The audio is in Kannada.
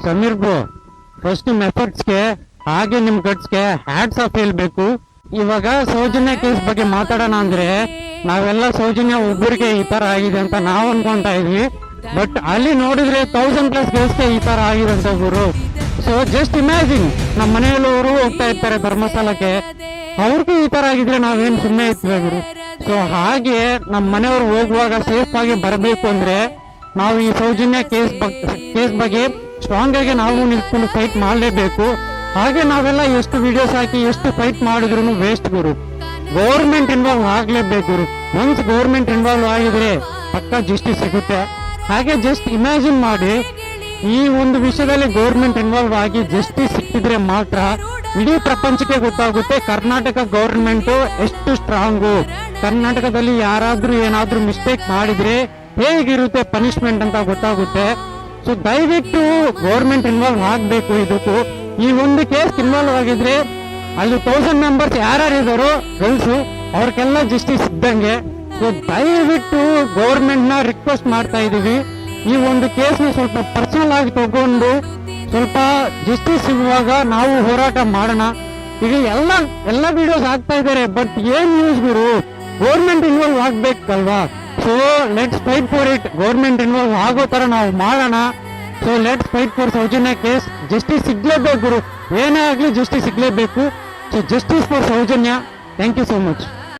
ಸಮೀರ್ ಬ್ರೋ, ಫಸ್ಟ್ ನಿಮ್ ಎಫರ್ಟ್ಸ್ಗೆ ಹಾಗೆ ನಿಮ್ ಗಟ್ಸ್ಗೆ ಹ್ಯಾಟ್ಸ್ ಆಫ್ ಹೇಳ್ಬೇಕು. ಇವಾಗ ಸೌಜನ್ಯ ಕೇಸ್ ಬಗ್ಗೆ ಮಾತಾಡೋಣ ಅಂದ್ರೆ ನಾವೆಲ್ಲ ಸೌಜನ್ಯ ಒಬ್ಬರಿಗೆ ಈ ತರ ಆಗಿದೆ ಅಂತ ನಾವು ಅನ್ಕೊಂತಾ ಇದ್ವಿ. ಬಟ್ ಅಲ್ಲಿ ನೋಡಿದ್ರೆ 1000+ ಕೇಸ್ಗೆ ಈ ತರ ಆಗಿದೆ ಅಂತ ಗುರು. ಸೊ ಜಸ್ಟ್ ಇಮ್ಯಾಜಿನ್, ನಮ್ಮ ಮನೆಯಲ್ಲವರು ಹೋಗ್ತಾ ಇರ್ತಾರೆ ಧರ್ಮಸ್ಥಳಕ್ಕೆ, ಅವ್ರಿಗೂ ಈ ತರ ಆಗಿದ್ರೆ ನಾವೇನ್ ಸುಮ್ಮನೆ ಇರ್ತೀವಿ ಗುರು. ಸೊ ಹಾಗೆ ನಮ್ಮ ಮನೆಯವ್ರು ಹೋಗುವಾಗ ಸೇಫ್ ಆಗಿ ಬರಬೇಕು ಅಂದ್ರೆ ನಾವು ಈ ಸೌಜನ್ಯ ಕೇಸ್ ಬಗ್ಗೆ ಸ್ಟ್ರಾಂಗ್ ಆಗಿ ನಾವು ನಿಂತ್ಕೊಂಡು ಫೈಟ್ ಮಾಡಲೇಬೇಕು. ಹಾಗೆ ನಾವೆಲ್ಲ ಎಷ್ಟು ವಿಡಿಯೋಸ್ ಹಾಕಿ ಎಷ್ಟು ಫೈಟ್ ಮಾಡಿದ್ರು ವೇಸ್ಟ್ ಗುರು. ಗೌರ್ಮೆಂಟ್ ಇನ್ವಾಲ್ವ್ ಆಗ್ಲೇಬೇಕು ಗುರು. ಒನ್ಸ್ ಗೌರ್ಮೆಂಟ್ ಇನ್ವಾಲ್ವ್ ಆಗಿದ್ರೆ ಪಕ್ಕ ಜಸ್ಟಿಸ್ ಸಿಗುತ್ತೆ. ಹಾಗೆ ಜಸ್ಟ್ ಇಮ್ಯಾಜಿನ್ ಮಾಡಿ, ಈ ಒಂದು ವಿಷಯದಲ್ಲಿ ಗೌರ್ಮೆಂಟ್ ಇನ್ವಾಲ್ವ್ ಆಗಿ ಜಸ್ಟಿಸ್ ಸಿಕ್ಕಿದ್ರೆ ಮಾತ್ರ ಇಡೀ ಪ್ರಪಂಚಕ್ಕೆ ಗೊತ್ತಾಗುತ್ತೆ ಕರ್ನಾಟಕ ಗೌರ್ಮೆಂಟ್ ಎಷ್ಟು ಸ್ಟ್ರಾಂಗು. ಕರ್ನಾಟಕದಲ್ಲಿ ಯಾರಾದ್ರೂ ಏನಾದ್ರೂ ಮಿಸ್ಟೇಕ್ ಮಾಡಿದ್ರೆ ಹೇಗಿರುತ್ತೆ ಪನಿಷ್ಮೆಂಟ್ ಅಂತ ಗೊತ್ತಾಗುತ್ತೆ. ಸೊ ದಯವಿಟ್ಟು ಗೌರ್ಮೆಂಟ್ ಇನ್ವಾಲ್ವ್ ಆಗ್ಬೇಕು ಇದಕ್ಕೂ. ಈ ಒಂದು ಕೇಸ್ ಇನ್ವಾಲ್ವ್ ಆಗಿದ್ರೆ ಅಲ್ಲಿ 1000 ಮೆಂಬರ್ಸ್ ಯಾರ್ಯಾರು ಇದಾರೋ ಗರ್ಲ್ಸು ಅವ್ರಿಗೆಲ್ಲ ಜಸ್ಟಿಸ್ ಇದ್ದಂಗೆ. ಸೊ ದಯವಿಟ್ಟು ಗೌರ್ಮೆಂಟ್ ನ ರಿಕ್ವೆಸ್ಟ್ ಮಾಡ್ತಾ ಇದೀವಿ, ಈ ಒಂದು ಕೇಸ್ನ ಸ್ವಲ್ಪ ಪರ್ಸನಲ್ ಆಗಿ ತಗೊಂಡು ಸ್ವಲ್ಪ ಜಸ್ಟಿಸ್ ಸಿಗುವಾಗ ನಾವು ಹೋರಾಟ ಮಾಡೋಣ. ಈಗ ಎಲ್ಲ ವಿಡಿಯೋಸ್ ಆಗ್ತಾ ಇದಾರೆ, ಬಟ್ ಏನ್ ನ್ಯೂಸ್ ಗುರು, ಗೌರ್ಮೆಂಟ್ ಇನ್ವಾಲ್ವ್ ಆಗ್ಬೇಕಲ್ವಾ. So let's fight for it. Government involve ಆಗೋ ತರ ನಾವು ಮಾಡೋಣ. So let's fight for Soujanya case. Justice ಸಿಗ್ಲೇಬೇಕು ಗುರು, ಏನೇ ಆಗ್ಲಿ ಜಸ್ಟಿಸ್ ಸಿಗ್ಲೇಬೇಕು. So justice for Soujanya. Thank you so much.